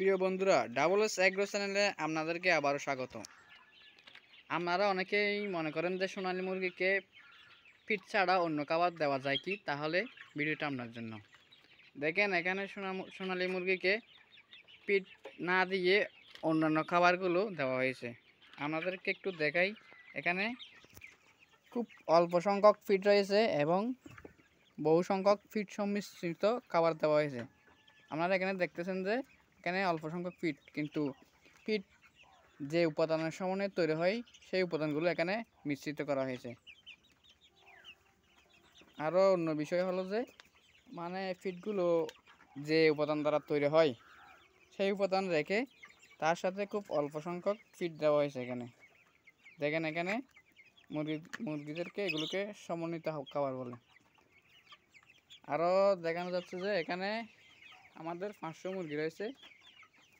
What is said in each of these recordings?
প্রিয় বন্ধুরা, double S agro চ্যানেলে আপনাদেরকে আবারও স্বাগত। আপনারা অনেকেই মনে করেন যে সোনালী মুরগিকে ফিড ছাড়া অন্য খাবার দেওয়া যায় কি, তাহলে ভিডিওটা আপনার জন্য। দেখেন এখানে সোনালী মুরগিকে ফিড না দিয়ে অন্যান্য খাবারগুলো দেওয়া হয়েছে। আপনাদেরকে একটু দেখাই, এখানে খুব অল্প সংখ্যক ফিড রয়েছে এবং বহু সংখ্যক ফিড সম্মিশ্রিত খাবার দেওয়া হয়েছে। আপনারা এখানে দেখতেছেন যে এখানে অল্প সংখ্যক ফিড, কিন্তু ফিড যে উপাদানের সমন্বয়ে তৈরি হয় সেই উপাদানগুলো এখানে মিশ্রিত করা হয়েছে। আরও অন্য বিষয় হলো যে ফিডগুলো যে উপাদান দ্বারা তৈরি হয় সেই উপাদান রেখে তার সাথে খুব অল্প সংখ্যক ফিড দেওয়া হয়েছে। এখানে দেখেন, এখানে মুরগিদেরকে এগুলোকে সমন্বিত খাবার বলে। আরও দেখানো যাচ্ছে যে এখানে আমাদের 500 মুরগি রয়েছে।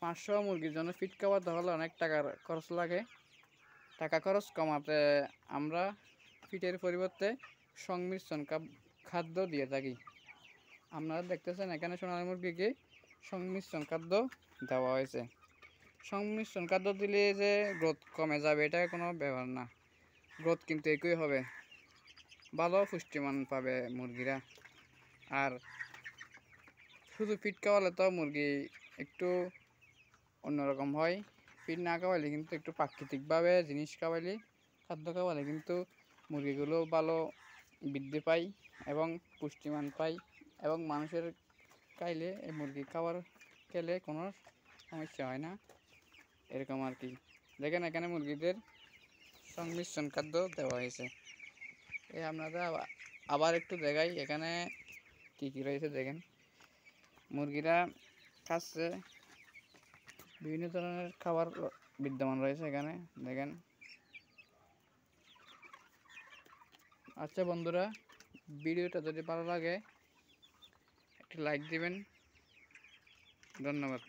500 মুরগির জন্য ফিড খাবার হলে অনেক টাকার খরচ লাগে। টাকা খরচ কমাতে আমরা ফিটের পরিবর্তে সংমিশ্রণ খাদ্য দিয়ে থাকি। আপনারা দেখতেছেন এখানে সোনালী মুরগিকে সংমিশ্রণ খাদ্য দেওয়া হয়েছে। সংমিশ্রণ খাদ্য দিলে যে গ্রোথ কমে যাবে এটা কোনো ব্যাপার না, গ্রোথ কিন্তু একই হবে, ভালো পুষ্টিমান পাবে মুরগিরা। আর শুধু ফিড খাওয়ালে তো মুরগি একটু অন্যরকম হয়। ফিড না খাওয়ালে কিন্তু একটু প্রাকৃতিকভাবে জিনিস খাওয়ালে, খাদ্য খাওয়ালে কিন্তু মুরগিগুলো ভালো বৃদ্ধি পায় এবং পুষ্টিমান পায়, এবং মানুষের খাইলে এই মুরগি খাবার খেলে কোনো সমস্যা হয় না, এরকম আর কি। দেখেন এখানে মুরগিদের সংমিশ্রণ খাদ্য দেওয়া হয়েছে। এই আপনারা আবার একটু দেখাই এখানে কী কী রয়েছে। দেখেন মুরগিরা খাচ্ছে, বিভিন্ন ধরনের খাবার বিদ্যমান রয়েছে এখানে, দেখেন। আচ্ছা বন্ধুরা, ভিডিওটা যদি ভালো লাগে একটি লাইক দিবেন। ধন্যবাদ।